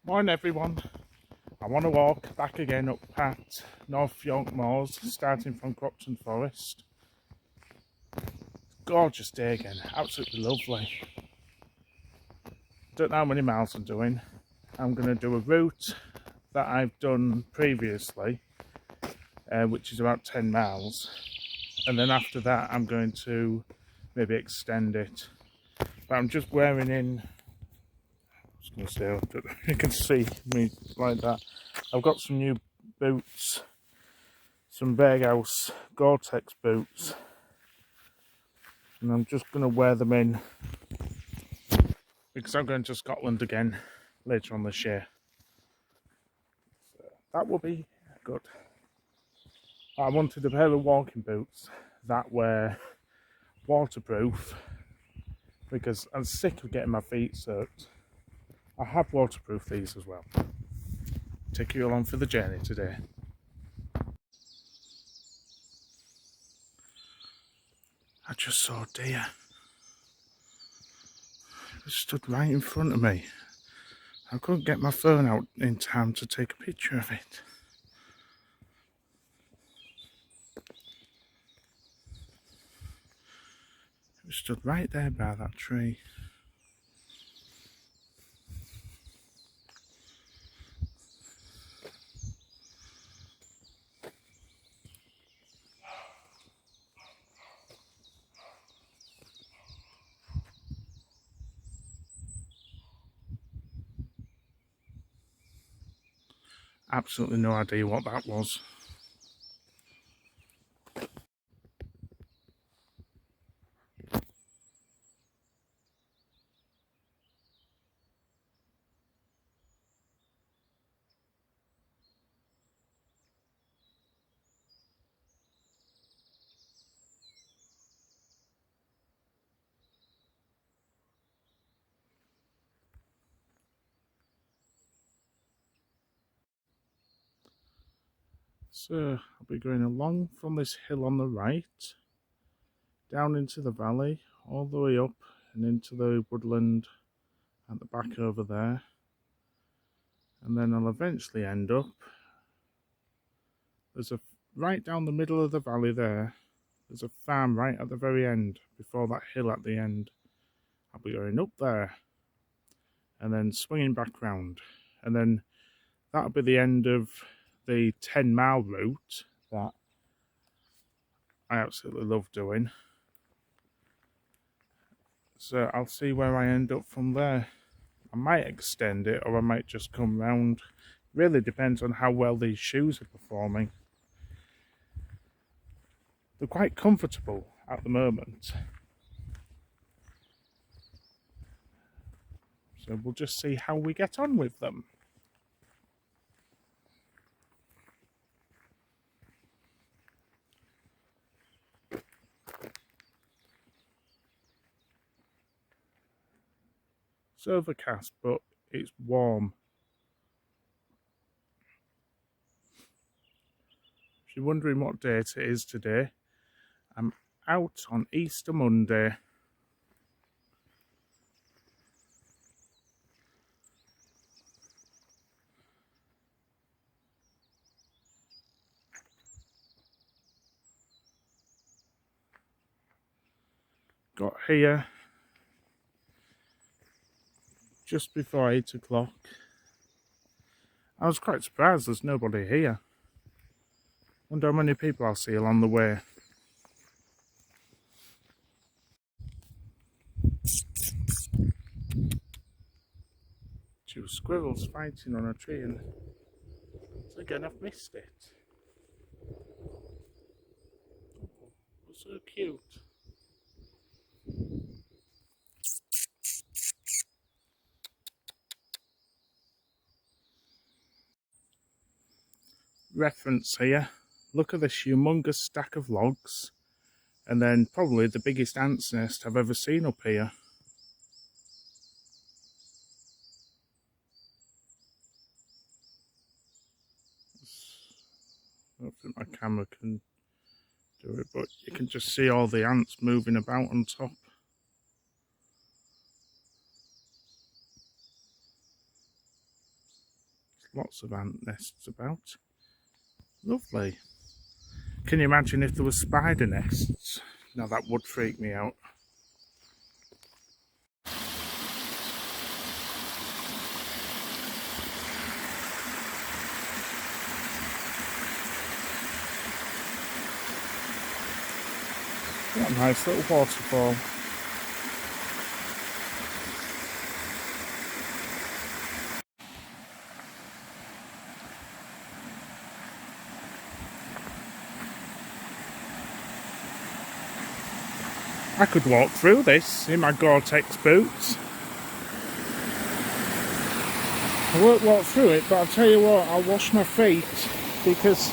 Morning everyone. I want to walk back again up at North York Moors, starting from Cropton Forest. Gorgeous day again, absolutely lovely. Don't know how many miles I'm doing. I'm going to do a route that I've done previously, which is about 10 miles. And then after that I'm going to maybe extend it. But I'm just wearing in, I was going to say, you can see me like that. I've got some new boots, some Berghaus Gore-Tex boots, and I'm just going to wear them in because I'm going to Scotland again later on this year. So that will be good. I wanted a pair of walking boots that were waterproof because I'm sick of getting my feet soaked. I have waterproof these as well. Take you along for the journey today. I just saw a deer. It stood right in front of me. I couldn't get my phone out in time to take a picture of it. It stood right there by that tree. Absolutely no idea what that was. So I'll be going along from this hill on the right, down into the valley, all the way up and into the woodland at the back over there. And then I'll eventually end up, right down the middle of the valley there, there's a farm right at the very end, before that hill at the end. I'll be going up there and then swinging back round, and then that'll be the end of the 10-mile route that I absolutely love doing. So I'll see where I end up from there. I might extend it or I might just come round. Really depends on how well these shoes are performing. They're quite comfortable at the moment. So we'll just see how we get on with them. It's overcast, but it's warm. If you're wondering what date it is today, I'm out on Easter Monday. Got here just before 8 o'clock. I was quite surprised there's nobody here. Wonder how many people I'll see along the way. Two squirrels fighting on a tree, and so again I've missed it. Oh, so cute. Reference here. Look at this humongous stack of logs, and then probably the biggest ant's nest I've ever seen up here. I don't think my camera can do it, but you can just see all the ants moving about on top. Lots of ant nests about. Lovely. Can you imagine if there were spider nests? Now that would freak me out. What a nice little waterfall. I could walk through this in my Gore-Tex boots. I won't walk through it, but I'll tell you what, I'll wash my feet because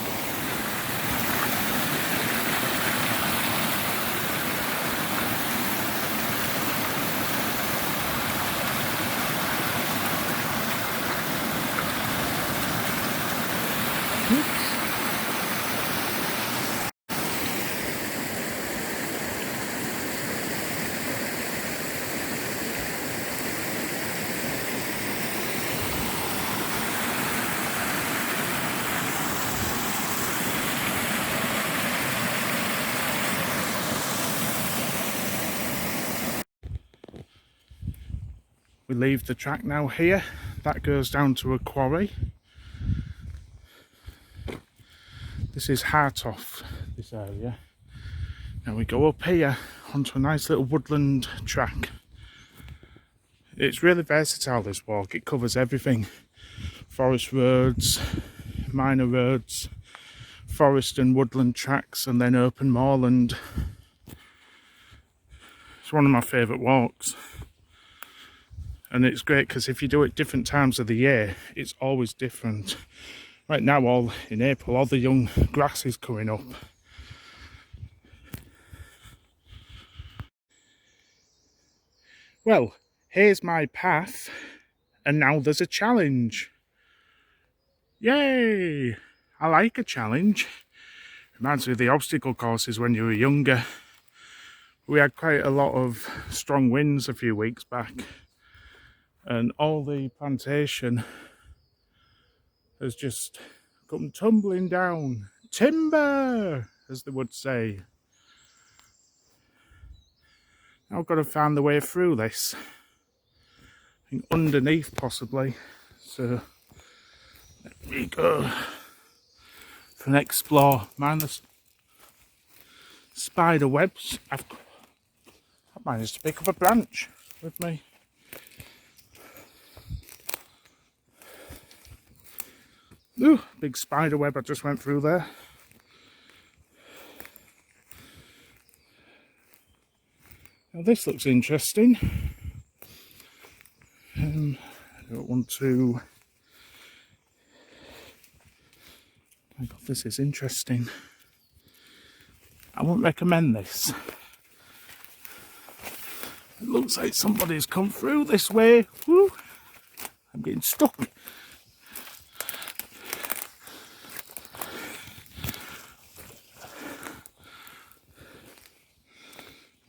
we leave the track now here. That goes down to a quarry. This is Hartoft, this area. Now we go up here onto a nice little woodland track. It's really versatile, this walk. It covers everything. Forest roads, minor roads, forest and woodland tracks, and then open moorland. It's one of my favourite walks. And it's great because if you do it different times of the year, it's always different. Right now, all in April, all the young grass is coming up. Well, here's my path, and now there's a challenge. Yay! I like a challenge. Reminds me of the obstacle courses when you were younger. We had quite a lot of strong winds a few weeks back, and all the plantation has just come tumbling down. Timber, as they would say. Now I've got to find the way through this. I think underneath possibly. So let me go for an explore. Mind the spider webs. I've managed to pick up a branch with me. Ooh, big spider web I just went through there. Now this looks interesting. I don't want to... My God, this is interesting. I won't recommend this. It looks like somebody's come through this way. Woo! I'm getting stuck.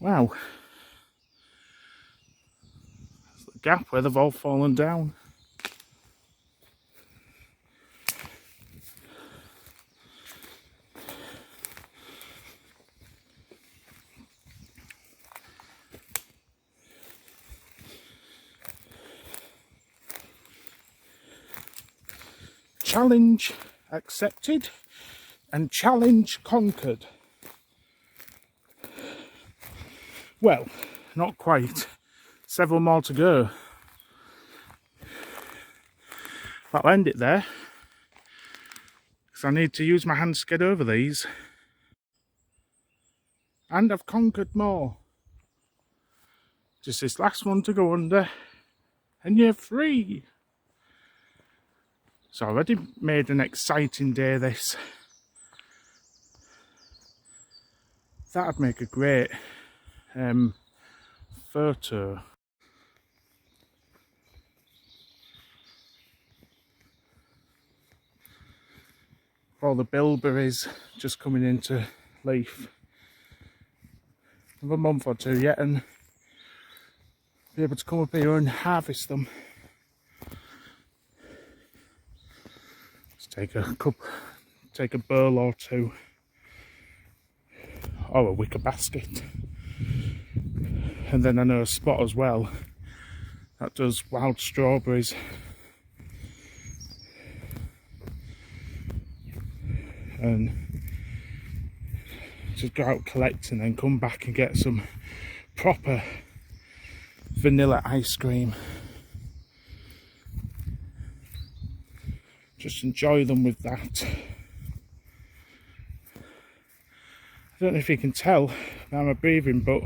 Wow. There's the gap where they've all fallen down. Challenge accepted and challenge conquered. Well, not quite. Several more to go. But I'll end it there because I need to use my hands to get over these. And I've conquered more. Just this last one to go under and you're free. It's already made an exciting day, this. That'd make a great photo. All the bilberries just coming into leaf. Another month or two yet and be able to come up here and harvest them. take a bowl or two, or a wicker basket. And then I know a spot as well that does wild strawberries. And just go out collecting and come back and get some proper vanilla ice cream. Just enjoy them with that. I don't know if you can tell by my breathing, but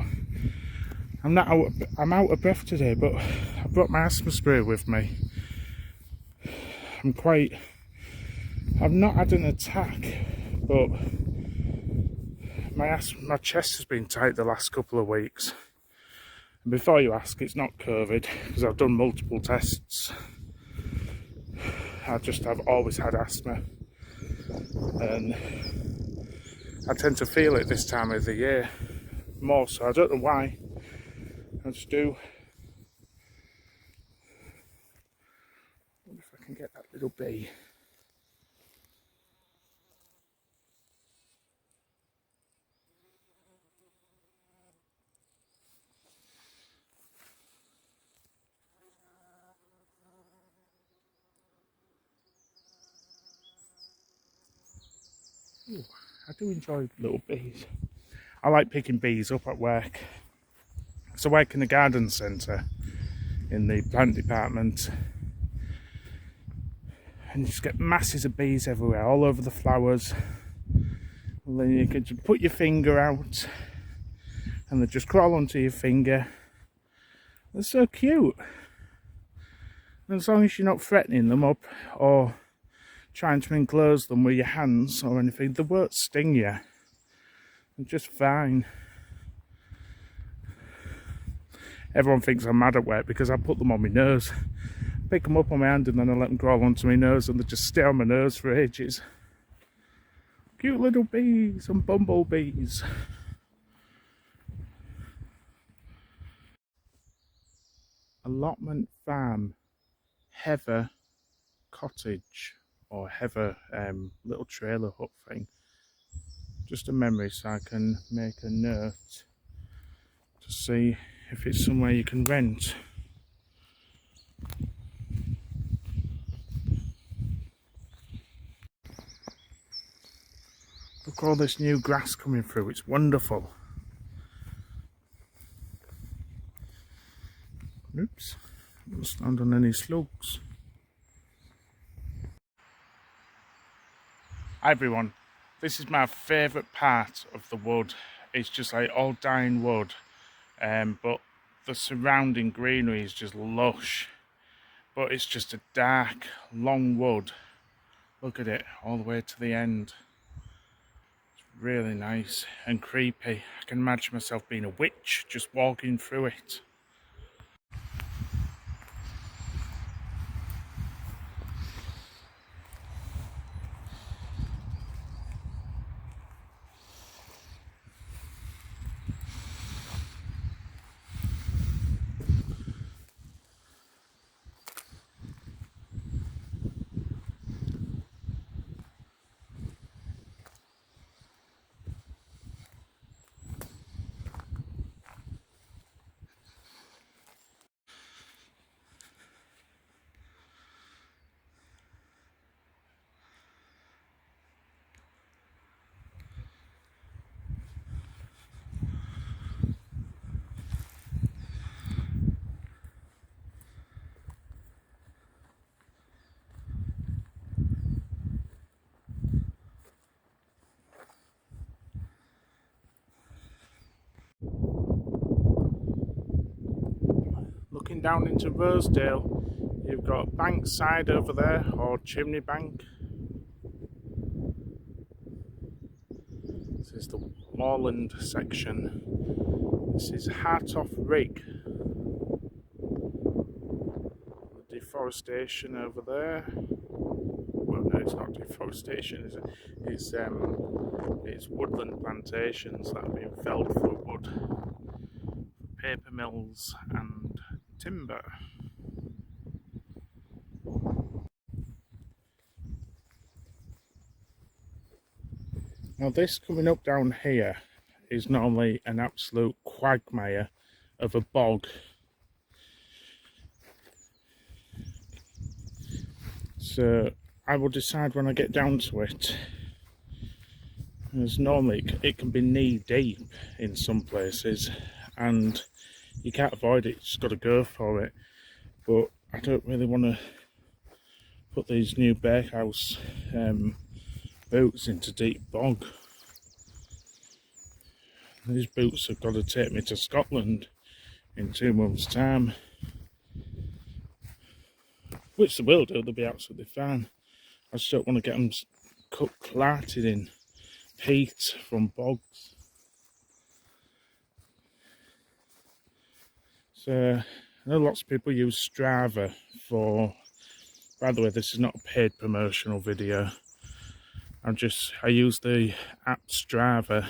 I'm out of breath today, but I brought my asthma spray with me. I've not had an attack, but my chest has been tight the last couple of weeks. And before you ask, it's not COVID, because I've done multiple tests. I've always had asthma, and I tend to feel it this time of the year more so. I don't know why, I just do. I wonder if I can get that little bee. Ooh, I do enjoy little bees. I like picking bees up at work. So I work in the garden centre in the plant department, and you just get masses of bees everywhere, all over the flowers. And then you can just put your finger out and they just crawl onto your finger. They're so cute. And as long as you're not threatening them up or trying to enclose them with your hands or anything, they won't sting you. They're just fine. Everyone thinks I'm mad at work because I put them on my nose. Pick them up on my hand and then I let them crawl onto my nose and they just stay on my nose for ages. Cute little bees and bumblebees. Allotment Farm, Heather Cottage, or Heather little trailer hut thing. Just a memory, so I can make a note to see if it's somewhere you can rent. Look at all this new grass coming through, it's wonderful. Oops, I don't stand on any slugs. Hi everyone, this is my favourite part of the wood. It's just like all dying wood, but the surrounding greenery is just lush. But it's just a dark, long wood. Look at it, all the way to the end. It's really nice and creepy. I can imagine myself being a witch just walking through it. Looking down into Rosedale, you've got Bankside over there, or Chimney Bank. This is the moorland section. This is Hartoft Rig. The deforestation over there. Well, no, it's not deforestation, is it? It's woodland plantations that have been felled for wood, paper mills and timber. Now this coming up down here is normally an absolute quagmire of a bog. So I will decide when I get down to it. As normally it can be knee deep in some places and you can't avoid it, you just got to go for it. But I don't really want to put these new bakehouse boots into deep bog. These boots have got to take me to Scotland in 2 months' time. Which they will do, they'll be absolutely fine. I just don't want to get them clarted in peat from bogs. So, I know lots of people use Strava for, by the way, this is not a paid promotional video. I use the app Strava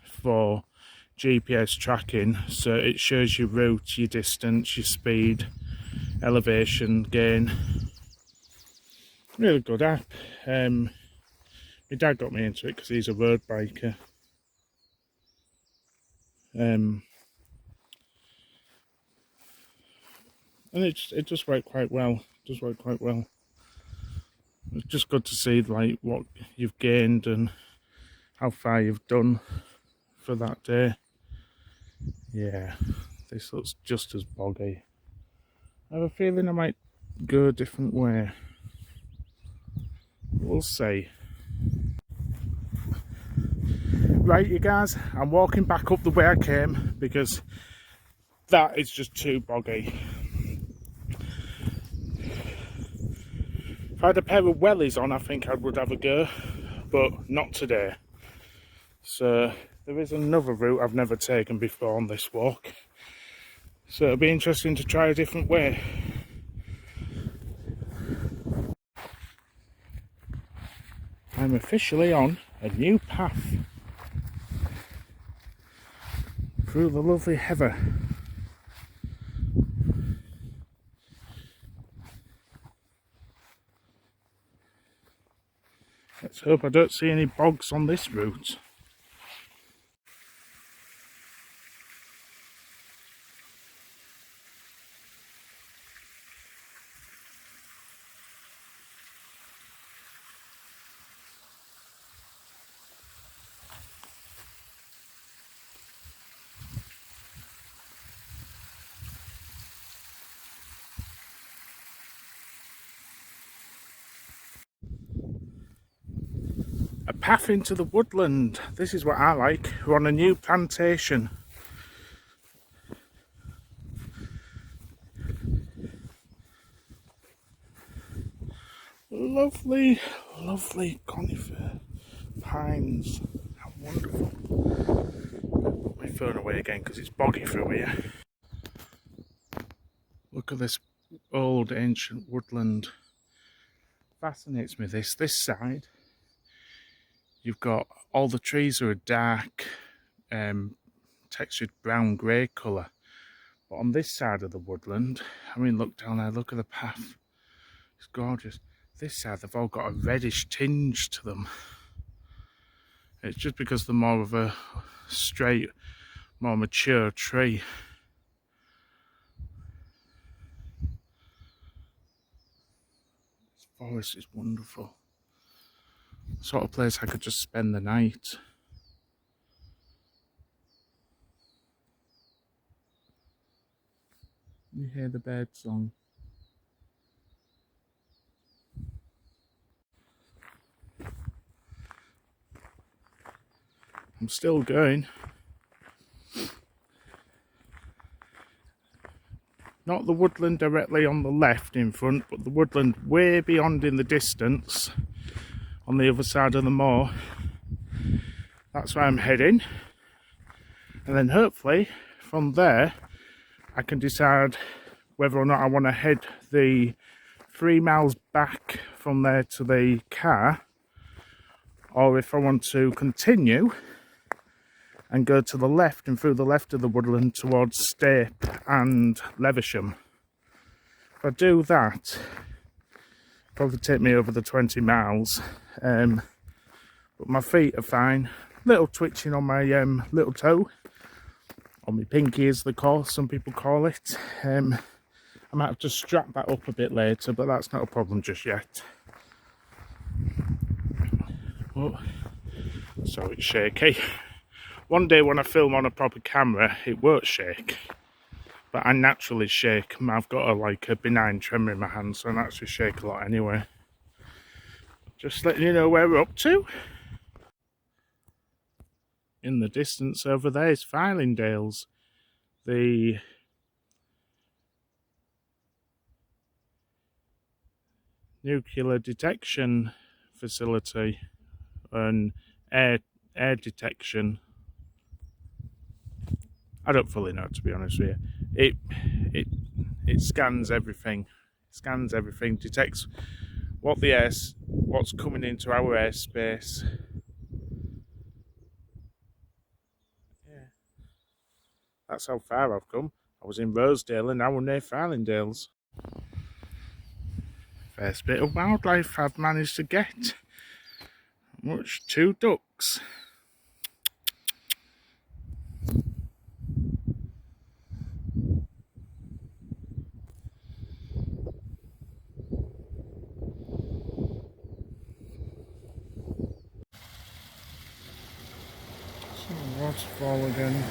for GPS tracking, so it shows your route, your distance, your speed, elevation gain. Really good app. My dad got me into it because he's a road biker. And it does work quite well. It's just good to see like what you've gained and how far you've done for that day. Yeah, this looks just as boggy. I have a feeling I might go a different way. We'll see. Right, you guys, I'm walking back up the way I came because that is just too boggy. If I had a pair of wellies on, I think I would have a go, but not today. So there is another route I've never taken before on this walk. So it'll be interesting to try a different way. I'm officially on a new path through the lovely heather. Let's hope I don't see any bogs on this route. A path into the woodland. This is what I like. We're on a new plantation. Lovely, lovely conifer pines. How wonderful. Put my phone away again because it's boggy through here. Look at this old ancient woodland. Fascinates me this side. You've got all the trees are a dark textured brown grey colour. But on this side of the woodland, I mean look down there, look at the path. It's gorgeous. This side they've all got a reddish tinge to them. It's just because they're more of a straight, more mature tree. This forest is wonderful. The sort of place I could just spend the night. You hear the bird song. I'm still going. Not the woodland directly on the left in front, but the woodland way beyond in the distance on the other side of the moor. That's where I'm heading. And then hopefully from there I can decide whether or not I want to head the 3 miles back from there to the car, or if I want to continue and go to the left and through the left of the woodland towards Stape and Leversham. If I do that, it'll probably take me over the 20 miles. But But my feet are fine. Little twitching on my little toe, or my pinky as they call, some people call it. I might have to strap that up a bit later, but that's not a problem just yet. Oh, so it's shaky. One day when I film on a proper camera, it won't shake. But I naturally shake. I've got a benign tremor in my hand, so I naturally shake a lot anyway. Just letting you know where we're up to. In the distance over there is Fylingdales, the nuclear detection facility and air detection. I don't fully know, to be honest with you. It scans everything. Scans everything, detects what's coming into our airspace. Yeah. That's how far I've come. I was in Rosedale and now we're near Fylingdales. First bit of wildlife I've managed to get. Much 2 ducks. Waterfall again.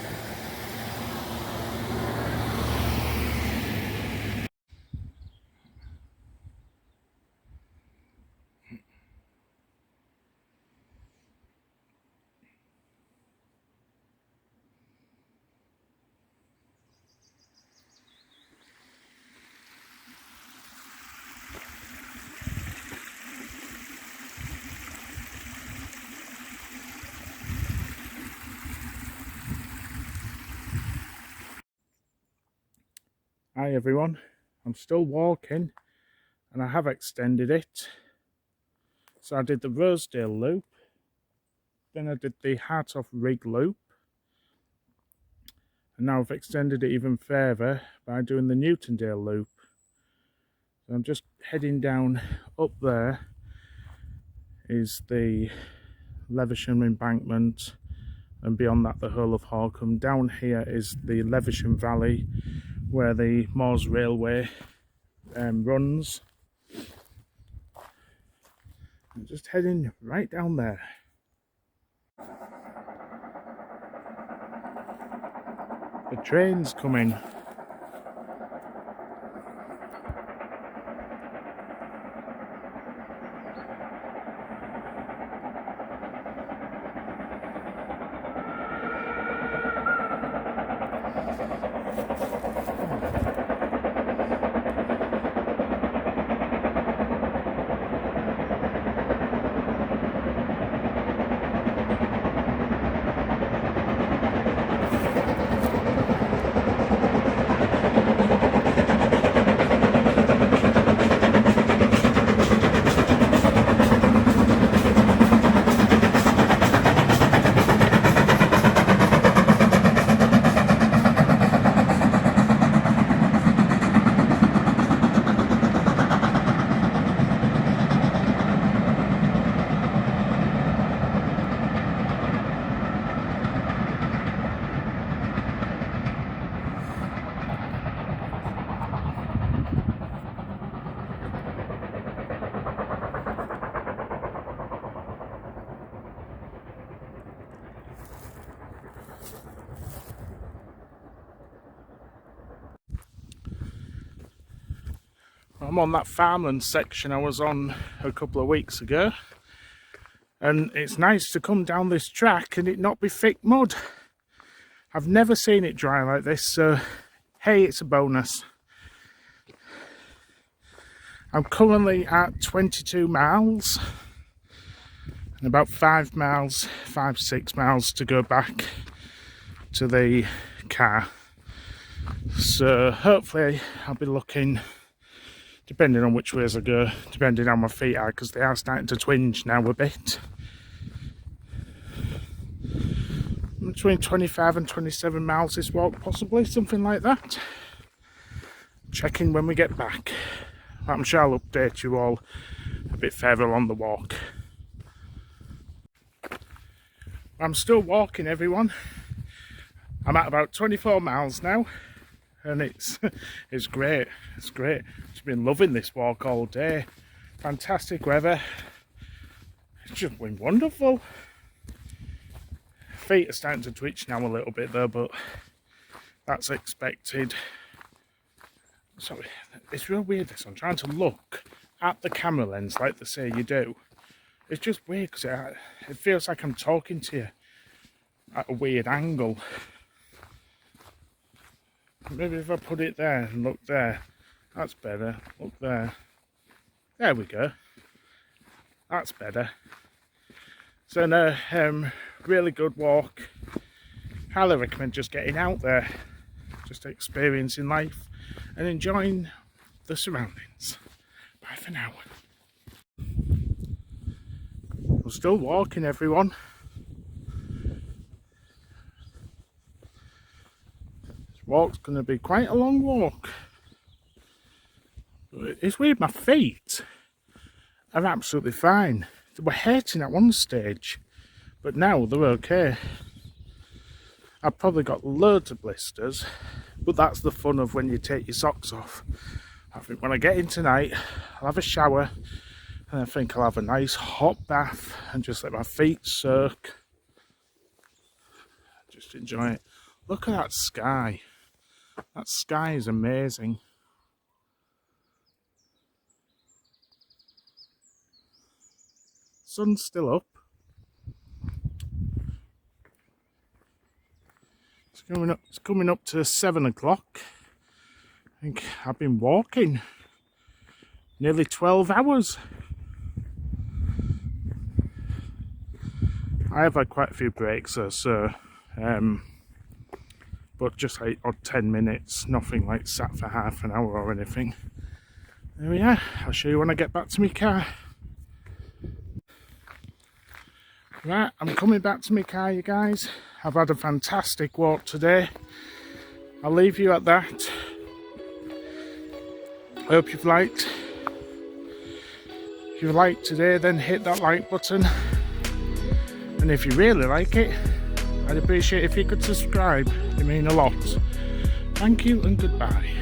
Hi everyone, I'm still walking and I have extended it. So I did the Rosedale loop, then I did the Hartoft rig loop, and now I've extended it even further by doing the Newtondale loop. So I'm just heading down. Up there is the Leversham embankment, and beyond that the whole of Holcombe. Down here is the Leversham Valley where the Moors Railway runs. I'm just heading right down there. The train's coming. I'm on that farmland section I was on a couple of weeks ago, and it's nice to come down this track and it not be thick mud. I've never seen it dry like this, so hey, it's a bonus. I'm currently at 22 miles and about 5 miles, 6 miles to go back to the car. So hopefully I'll be looking, depending on which ways I go, depending on my feet are, because they are starting to twinge now a bit. Between 25 and 27 miles this walk, possibly, something like that. Checking when we get back. I'm sure I'll update you all a bit further along the walk. I'm still walking, everyone. I'm at about 24 miles now, and it's great. It's great. I've been loving this walk all day. Fantastic weather. It's just been wonderful. Feet are starting to twitch now a little bit though, but that's expected. Sorry, it's real weird this. I'm trying to look at the camera lens like they say you do. It's just weird because it feels like I'm talking to you at a weird angle. Maybe if I put it there and look there, that's better. Look there. There we go. That's better. So no, really good walk. Highly recommend just getting out there, just experiencing life and enjoying the surroundings. Bye for now. I'm still walking, everyone. This walk's going to be quite a long walk. But it's weird, my feet are absolutely fine. They were hurting at one stage, but now they're okay. I've probably got loads of blisters, but that's the fun of when you take your socks off. I think when I get in tonight, I'll have a shower, and I think I'll have a nice hot bath and just let my feet soak. Just enjoy it. Look at that sky. That sky is amazing. Sun's still up. It's coming up to 7 o'clock. I think I've been walking nearly 12 hours. I have had quite a few breaks though, so but just like odd 10 minutes, nothing like sat for half an hour or anything. There we are. I'll show you when I get back to my car. Right, I'm coming back to my car, you guys. I've had a fantastic walk today. I'll leave you at that. I hope you've liked. If you liked today, then hit that like button. And if you really like it, I'd appreciate if you could subscribe. It means a lot. Thank you and goodbye.